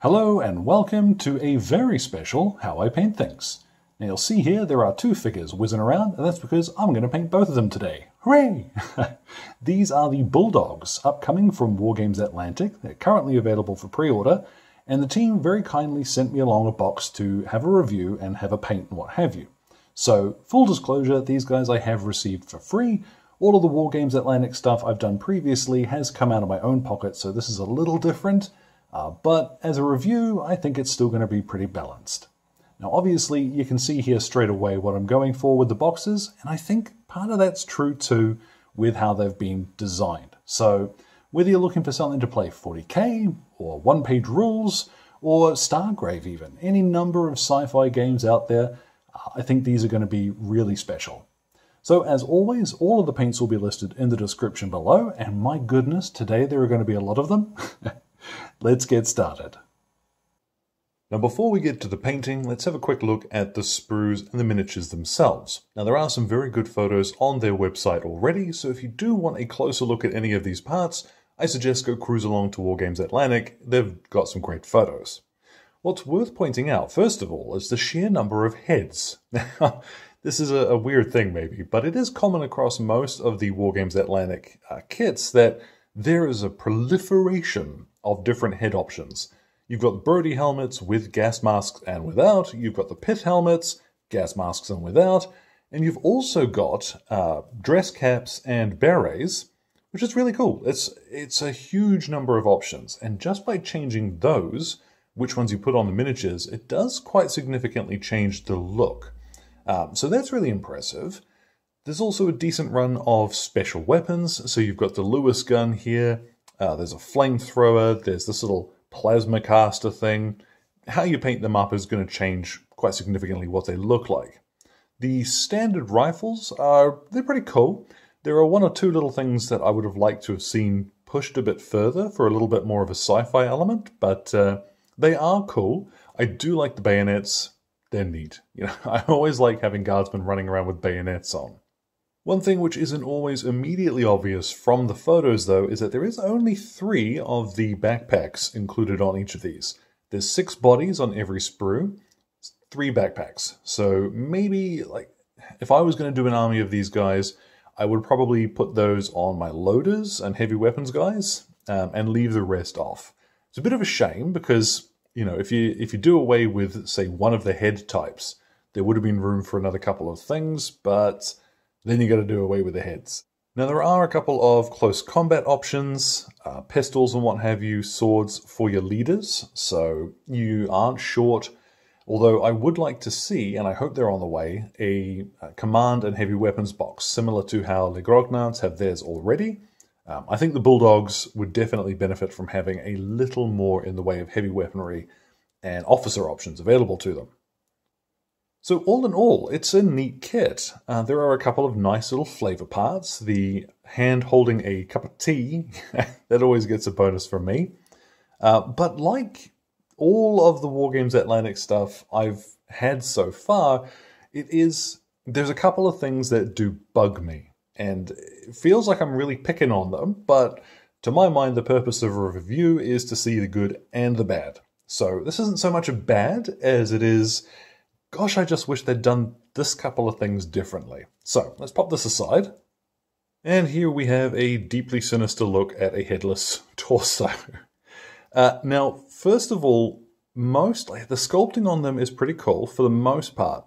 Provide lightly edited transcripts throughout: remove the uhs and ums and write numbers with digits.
Hello and welcome to a very special How I Paint Things. Now you'll see here there are two figures whizzing around, and that's because I'm going to paint both of them today. Hooray! These are the Bulldogs, upcoming from Wargames Atlantic. They're currently available for pre-order, and the team very kindly sent me along a box to have a review and have a paint and what have you. So, full disclosure, these guys I have received for free. All of the Wargames Atlantic stuff I've done previously has come out of my own pocket, so this is a little different. But as a review, I think it's still going to be pretty balanced. Now obviously you can see here straight away what I'm going for with the boxes, and I think part of that's true too with how they've been designed. So whether you're looking for something to play 40k, or one-page rules, or Stargrave even, any number of sci-fi games out there, I think these are going to be really special. So as always, all of the paints will be listed in the description below, and my goodness, today there are going to be a lot of them. Let's get started. Now before we get to the painting, let's have a quick look at the sprues and the miniatures themselves. Now there are some very good photos on their website already, so if you do want a closer look at any of these parts, I suggest go cruise along to Wargames Atlantic. They've got some great photos. What's worth pointing out, first of all, is the sheer number of heads. Now, this is a weird thing maybe, but it is common across most of the Wargames Atlantic kits that there is a proliferation of different head options. You've got the Brody helmets with gas masks and without, you've got the pith helmets, gas masks and without, and you've also got dress caps and berets, which is really cool. It's a huge number of options, and just by changing those, which ones you put on the miniatures, it does quite significantly change the look. So that's really impressive. There's also a decent run of special weapons, so you've got the Lewis gun here, there's a flamethrower, there's this little plasma caster thing. How you paint them up is going to change quite significantly what they look like. The standard rifles they're pretty cool. There are one or two little things that I would have liked to have seen pushed a bit further for a little bit more of a sci-fi element, but they are cool. I do like the bayonets. They're neat. You know, I always like having guardsmen running around with bayonets on. One thing which isn't always immediately obvious from the photos, though, is that there is only 3 of the backpacks included on each of these. There's 6 bodies on every sprue, 3 backpacks. So maybe, like, if I was going to do an army of these guys, I would probably put those on my loaders and heavy weapons guys, and leave the rest off. It's a bit of a shame because, you know, if you do away with, say, one of the head types, there would have been room for another couple of things, but then you got to do away with the heads. Now there are a couple of close combat options, pistols and what have you, swords for your leaders, so you aren't short. Although I would like to see, and I hope they're on the way, a command and heavy weapons box, similar to how Les Grognards have theirs already. I think the Bulldogs would definitely benefit from having a little more in the way of heavy weaponry and officer options available to them. So all in all, it's a neat kit. There are a couple of nice little flavor parts. The hand holding a cup of tea, that always gets a bonus from me. But like all of the Wargames Atlantic stuff I've had so far, there's a couple of things that do bug me. And it feels like I'm really picking on them, but to my mind, the purpose of a review is to see the good and the bad. So this isn't so much a bad as it is, gosh, I just wish they'd done this couple of things differently. So let's pop this aside. And here we have a deeply sinister look at a headless torso. Now, first of all, the sculpting on them is pretty cool for the most part.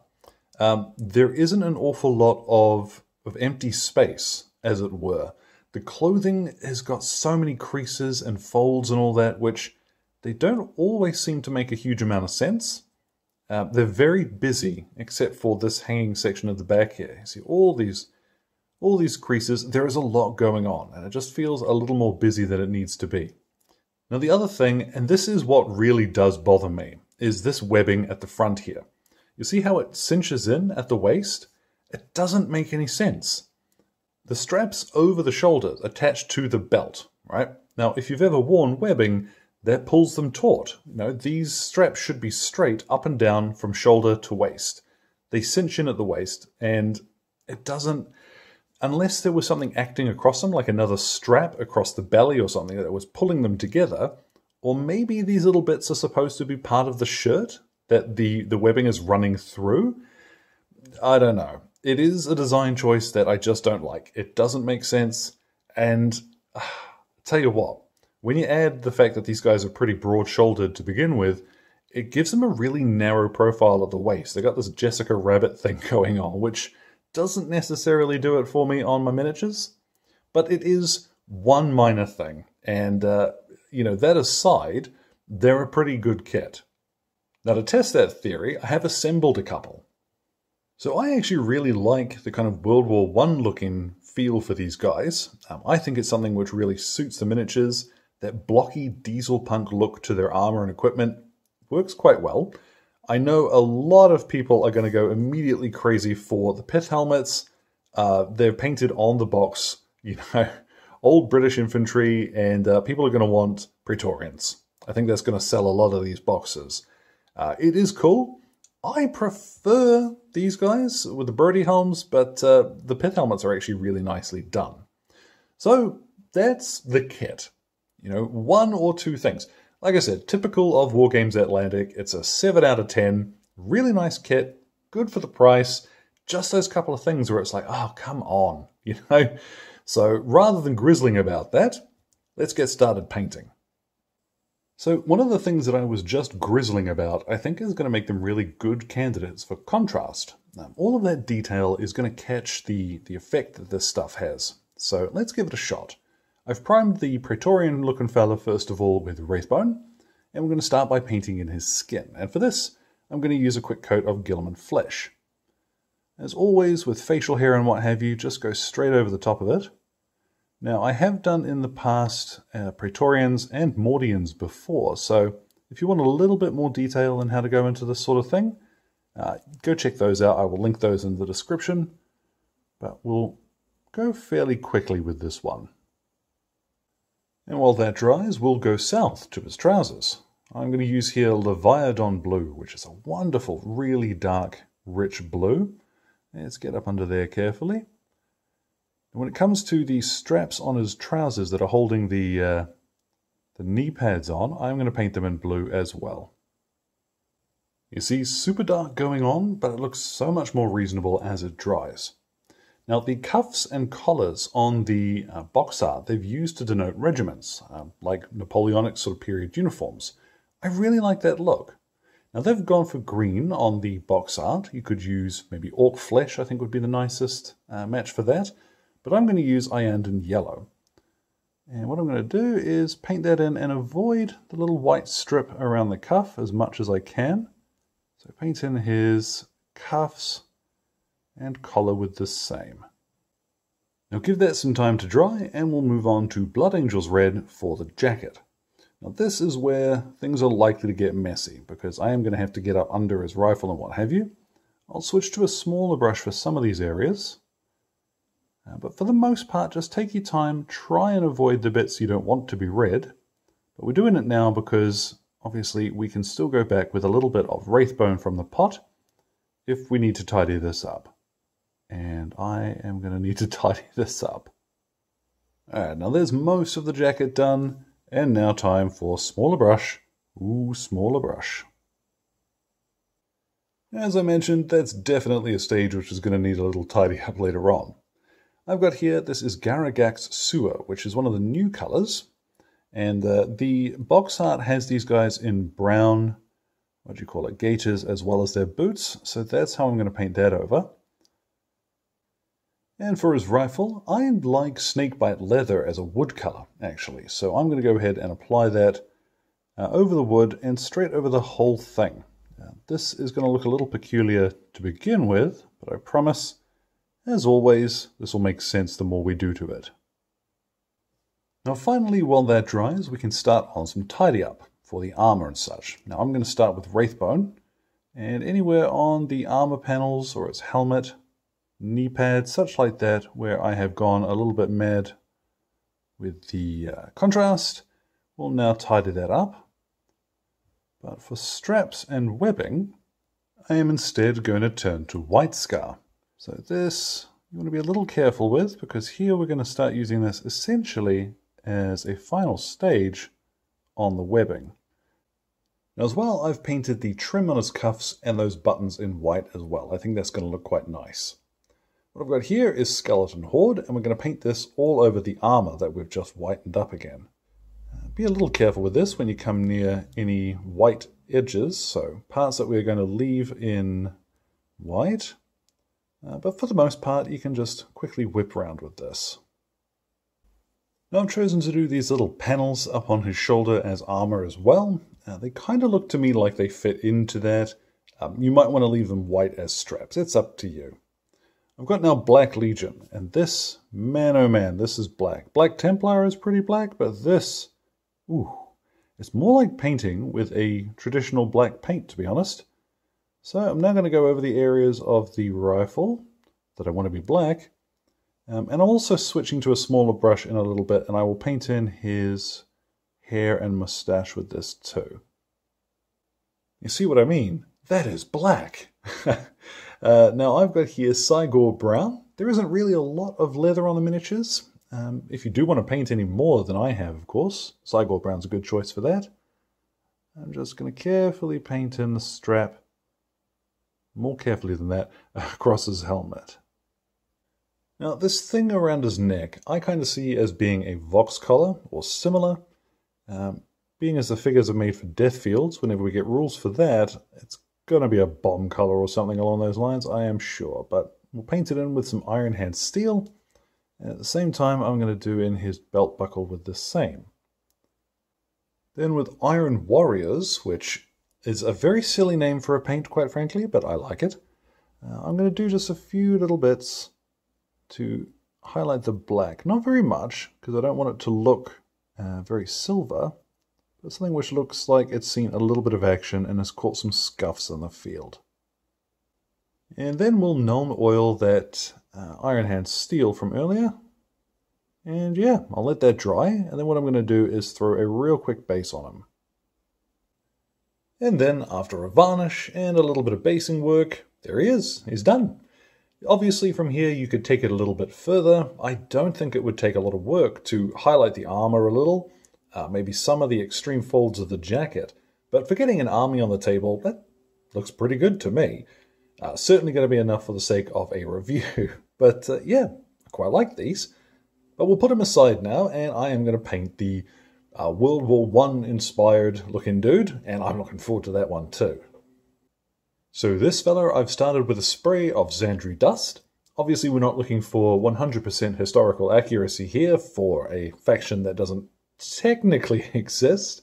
There isn't an awful lot of empty space, as it were. The clothing has got so many creases and folds and all that, which they don't always seem to make a huge amount of sense. They're very busy, except for this hanging section of the back here. You see all these creases. There is a lot going on, and it just feels a little more busy than it needs to be. Now the other thing, and this is what really does bother me, is this webbing at the front here. You see how it cinches in at the waist? It doesn't make any sense. The straps over the shoulders attach to the belt, right? Now, if you've ever worn webbing, that pulls them taut. You know, these straps should be straight up and down from shoulder to waist. They cinch in at the waist, and it doesn't, unless there was something acting across them, like another strap across the belly or something that was pulling them together, Or maybe these little bits are supposed to be part of the shirt that the webbing is running through. I don't know. It is a design choice that I just don't like. It doesn't make sense. And tell you what, when you add the fact that these guys are pretty broad-shouldered to begin with, it gives them a really narrow profile at the waist. They got this Jessica Rabbit thing going on, which doesn't necessarily do it for me on my miniatures. But it is one minor thing. And, you know, that aside, they're a pretty good kit. Now, to test that theory, I have assembled a couple. So I actually really like the kind of World War I looking feel for these guys. I think it's something which really suits the miniatures. That blocky diesel punk look to their armor and equipment works quite well. I know a lot of people are going to go immediately crazy for the pith helmets. They're painted on the box, you know, old British infantry, and people are going to want Praetorians. I think that's going to sell a lot of these boxes. It is cool. I prefer these guys with the Brody helms, but the pith helmets are actually really nicely done. So that's the kit. You know, one or two things. Like I said, typical of Wargames Atlantic. It's a 7 out of 10. Really nice kit. Good for the price. Just those couple of things where it's like, oh, come on. You know? So rather than grizzling about that, let's get started painting. So one of the things that I was just grizzling about, I think is going to make them really good candidates for contrast. Now, all of that detail is going to catch the effect that this stuff has. So let's give it a shot. I've primed the Praetorian looking fella first of all with Wraithbone, and we're going to start by painting in his skin. And for this, I'm going to use a quick coat of Guilliman Flesh. As always with facial hair and what have you, just go straight over the top of it. Now, I have done in the past Praetorians and Mordians before, so if you want a little bit more detail on how to go into this sort of thing, go check those out. I will link those in the description, but we'll go fairly quickly with this one. And while that dries, we'll go south to his trousers. I'm going to use here Leviathan Blue, which is a wonderful, really dark, rich blue. Let's get up under there carefully. When it comes to the straps on his trousers that are holding the knee pads on, I'm going to paint them in blue as well. You see, super dark going on, but it looks so much more reasonable as it dries. Now, the cuffs and collars on the box art, they've used to denote regiments, like Napoleonic sort of period uniforms. I really like that look. Now, they've gone for green on the box art. You could use maybe Orc Flesh, I think would be the nicest match for that. But I'm going to use Iyanden Yellow. And what I'm going to do is paint that in and avoid the little white strip around the cuff as much as I can. So paint in his cuffs and collar with the same. Now give that some time to dry and we'll move on to Blood Angel's Red for the jacket. Now this is where things are likely to get messy because I am going to have to get up under his rifle and what have you. I'll switch to a smaller brush for some of these areas. But for the most part, just take your time, try and avoid the bits you don't want to be red. But we're doing it now because, obviously, we can still go back with a little bit of Wraithbone from the pot if we need to tidy this up. And I am going to need to tidy this up. Alright, now there's most of the jacket done, and now time for smaller brush. Ooh, smaller brush. As I mentioned, that's definitely a stage which is going to need a little tidy up later on. I've got here, this is Garagak's Sewer, which is one of the new colors. And the box art has these guys in brown, gaiters, as well as their boots. So that's how I'm going to paint that over. And for his rifle, I like snakebite leather as a wood color, actually. So I'm going to go ahead and apply that over the wood and straight over the whole thing. This is going to look a little peculiar to begin with, but I promise, as always, this will make sense the more we do to it. Now finally, while that dries, we can start on some tidy up for the armor and such. Now I'm going to start with Wraithbone, and anywhere on the armor panels or its helmet, knee pads, such like that, where I have gone a little bit mad with the contrast, we'll now tidy that up. But for straps and webbing, I am instead going to turn to White Scar. So this, you want to be a little careful with, because here we're going to start using this essentially as a final stage on the webbing. Now as well, I've painted the trim on his cuffs and those buttons in white as well. I think that's going to look quite nice. What I've got here is Skeleton Horde, and we're going to paint this all over the armor that we've just whitened up again. Be a little careful with this when you come near any white edges, so parts that we're going to leave in white, but for the most part you can just quickly whip around with this. Now I've chosen to do these little panels up on his shoulder as armor as well. They kind of look to me like they fit into that. You might want to leave them white as straps, it's up to you. I've got now Black Legion, and this, man oh man, this is black. Black Templar is pretty black, but this, ooh, it's more like painting with a traditional black paint, to be honest. So I'm now going to go over the areas of the rifle that I want to be black, and I'm also switching to a smaller brush in a little bit, and I will paint in his hair and mustache with this too. You see what I mean? That is black! Now I've got here Wargames Brown. There isn't really a lot of leather on the miniatures. If you do want to paint any more than I have, of course, Wargames Brown's a good choice for that. I'm just going to carefully paint in the strap, more carefully than that, across his helmet. Now this thing around his neck, I kind of see as being a Vox collar, or similar. Being as the figures are made for death fields, whenever we get rules for that, it's going to be a bomb color or something along those lines, I am sure. But we'll paint it in with some Iron Hand steel. And at the same time, I'm going to do in his belt buckle with the same. Then with Iron Warriors, which is a very silly name for a paint, quite frankly, but I like it. I'm going to do just a few little bits to highlight the black. Not very much, because I don't want it to look very silver. But something which looks like it's seen a little bit of action and has caught some scuffs in the field. And then we'll Nuln Oil that Iron Hand steel from earlier. And yeah, I'll let that dry, and then what I'm going to do is throw a real quick base on him. And then after a varnish and a little bit of basing work, there he is, he's done. Obviously from here you could take it a little bit further. I don't think it would take a lot of work to highlight the armor a little, maybe some of the extreme folds of the jacket, but for getting an army on the table, that looks pretty good to me. Certainly going to be enough for the sake of a review, but yeah, I quite like these. But we'll put them aside now, and I am going to paint the World War I inspired looking dude, and I'm looking forward to that one too. So this fella, I've started with a spray of Zandri dust. Obviously we're not looking for 100% historical accuracy here for a faction that doesn't technically exist.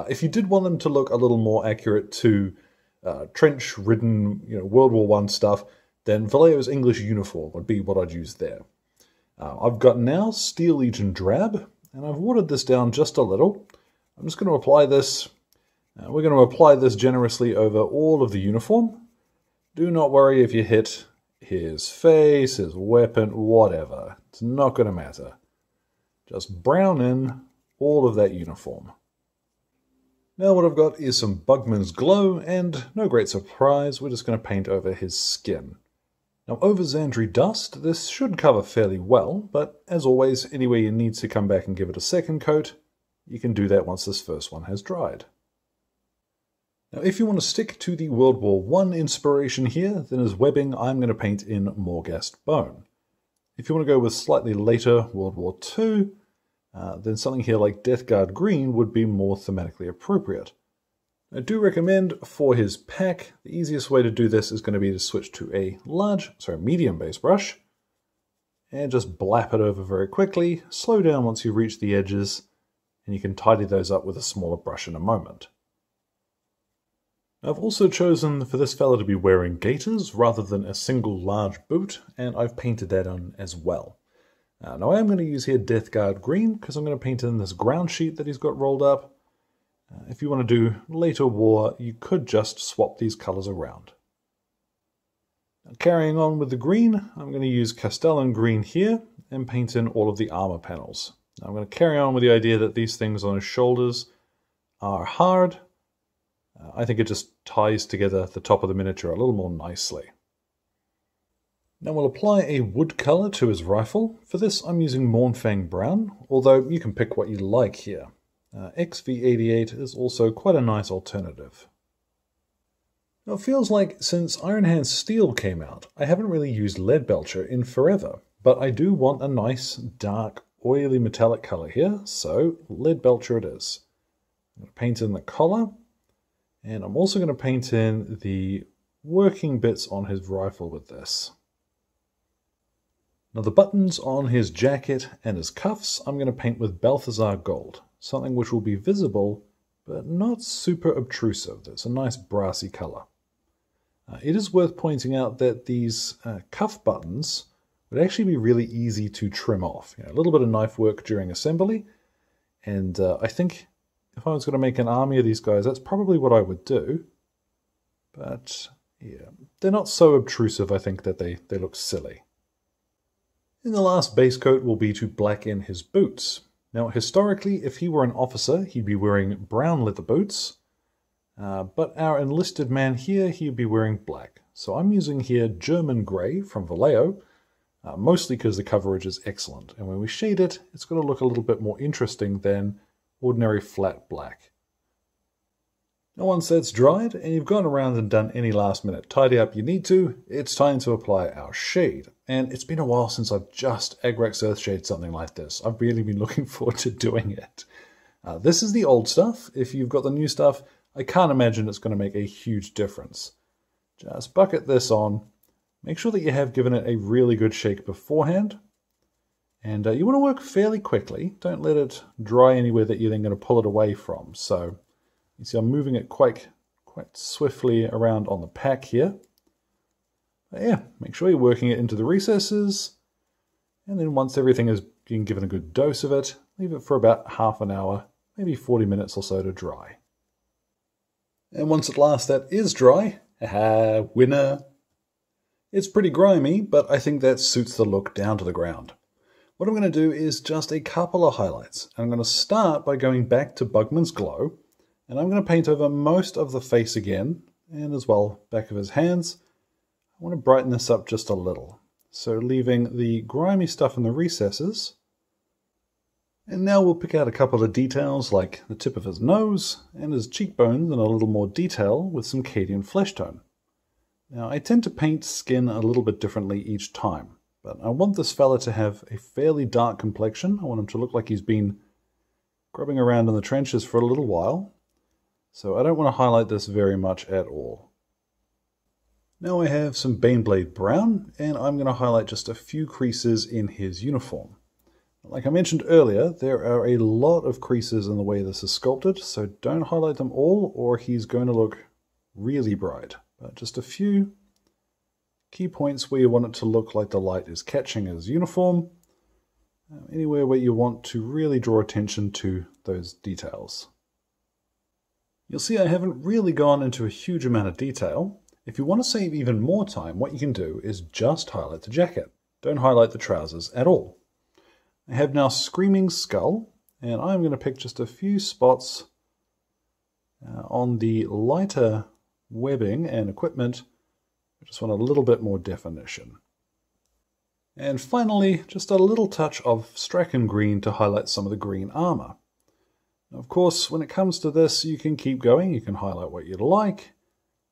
If you did want them to look a little more accurate to trench-ridden, World War I stuff, then Vallejo's English uniform would be what I'd use there. I've got now Steel Legion Drab, and I've watered this down just a little. I'm just going to apply this. We're going to apply this generously over all of the uniform. Do not worry if you hit his face, his weapon, whatever. It's not going to matter. Just brown in all of that uniform. Now what I've got is some Bugman's Glow, and no great surprise, we're just going to paint over his skin. Now over Zandri Dust, this should cover fairly well, but as always, anywhere you need to come back and give it a second coat, you can do that once this first one has dried. Now if you want to stick to the World War I inspiration here, then as webbing I'm going to paint in Morghast Bone. If you want to go with slightly later World War II, then something here like Death Guard Green would be more thematically appropriate. I do recommend for his pack, the easiest way to do this is going to be to switch to a medium base brush, and just blap it over very quickly, slow down once you reach the edges, and you can tidy those up with a smaller brush in a moment. I've also chosen for this fella to be wearing gaiters rather than a single large boot, and I've painted that on as well. Now I am going to use here Death Guard Green, because I'm going to paint in this ground sheet that he's got rolled up. If you want to do later war, you could just swap these colors around. Now, carrying on with the green, I'm going to use Castellan Green here and paint in all of the armor panels. Now, I'm going to carry on with the idea that these things on his shoulders are hard. I think it just ties together the top of the miniature a little more nicely. Now we'll apply a wood color to his rifle. For this I'm using Mornfang Brown, although you can pick what you like here. XV88 is also quite a nice alternative. Now it feels like since Iron Hand Steel came out, I haven't really used Lead Belcher in forever, but I do want a nice, dark, oily metallic color here, so Lead Belcher it is. I'm going to paint in the collar, and I'm also going to paint in the working bits on his rifle with this. Now the buttons on his jacket and his cuffs I'm going to paint with Balthazar Gold, something which will be visible but not super obtrusive. It's a nice brassy color. It is worth pointing out that these cuff buttons would actually be really easy to trim off. A little bit of knife work during assembly, and I think if I was going to make an army of these guys, that's probably what I would do. But yeah, they're not so obtrusive, I think, that they look silly. And the last base coat will be to black in his boots. Now, historically, if he were an officer, he'd be wearing brown leather boots. But our enlisted man here, he'd be wearing black. So I'm using here German grey from Vallejo, mostly because the coverage is excellent. And when we shade it, it's going to look a little bit more interesting than ordinary flat black. Now once that's dried, and you've gone around and done any last minute tidy up you need to, it's time to apply our shade. And it's been a while since I've just Agrax Earthshade something like this. I've really been looking forward to doing it. This is the old stuff. If you've got the new stuff, I can't imagine it's going to make a huge difference. Just bucket this on. Make sure that you have given it a really good shake beforehand. And you want to work fairly quickly. Don't let it dry anywhere that you're then going to pull it away from. So you see I'm moving it quite swiftly around on the pack here. But yeah, make sure you're working it into the recesses. And then once everything has been given a good dose of it, leave it for about half an hour, maybe 40 minutes or so to dry. And once at last that is dry, haha, winner! It's pretty grimy, but I think that suits the look down to the ground. What I'm going to do is just a couple of highlights. I'm going to start by going back to Bugman's Glow, and I'm going to paint over most of the face again, and as well back of his hands. I want to brighten this up just a little, so leaving the grimy stuff in the recesses. And now we'll pick out a couple of details like the tip of his nose and his cheekbones in a little more detail with some Cadian flesh tone. Now I tend to paint skin a little bit differently each time, but I want this fella to have a fairly dark complexion. I want him to look like he's been grubbing around in the trenches for a little while, so I don't want to highlight this very much at all. Now I have some Baneblade Brown, and I'm going to highlight just a few creases in his uniform. Like I mentioned earlier, there are a lot of creases in the way this is sculpted, so don't highlight them all or he's going to look really bright. But just a few key points where you want it to look like the light is catching his uniform. Anywhere where you want to really draw attention to those details. You'll see I haven't really gone into a huge amount of detail. If you want to save even more time, what you can do is just highlight the jacket. Don't highlight the trousers at all. I have now Screaming Skull, and I'm going to pick just a few spots on the lighter webbing and equipment. I just want a little bit more definition. And finally, just a little touch of Strachan Green to highlight some of the green armor. Now, of course, when it comes to this, you can keep going. You can highlight what you'd like.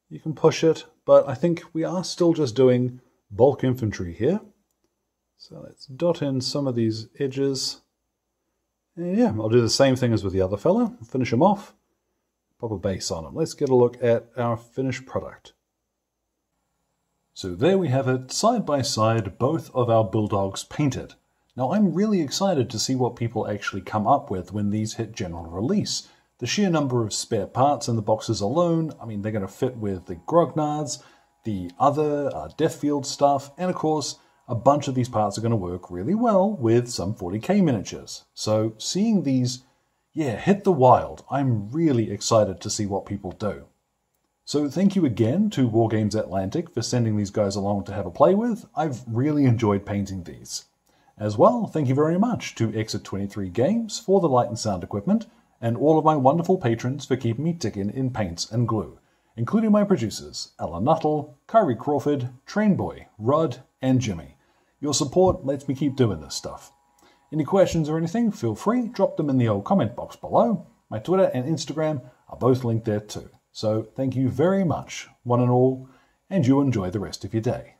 You can push it, but I think we are still just doing bulk infantry here. So let's dot in some of these edges. And yeah, I'll do the same thing as with the other fella. Finish him off. Pop a base on him. Let's get a look at our finished product. So there we have it, side by side, both of our Bulldogs painted. Now I'm really excited to see what people actually come up with when these hit general release. The sheer number of spare parts in the boxes alone, I mean, they're going to fit with the grognards, the other Deathfield stuff, and of course, a bunch of these parts are going to work really well with some 40k miniatures. So seeing these, hit the wild, I'm really excited to see what people do. So thank you again to Wargames Atlantic for sending these guys along to have a play with. I've really enjoyed painting these. As well, thank you very much to Exit 23 Games for the light and sound equipment, and all of my wonderful patrons for keeping me ticking in paints and glue, including my producers, Alan Nuttall, Kyrie Crawford, Trainboy, Rod, and Jimmy. Your support lets me keep doing this stuff. Any questions or anything, feel free, drop them in the old comment box below. My Twitter and Instagram are both linked there too. So thank you very much, one and all, and you enjoy the rest of your day.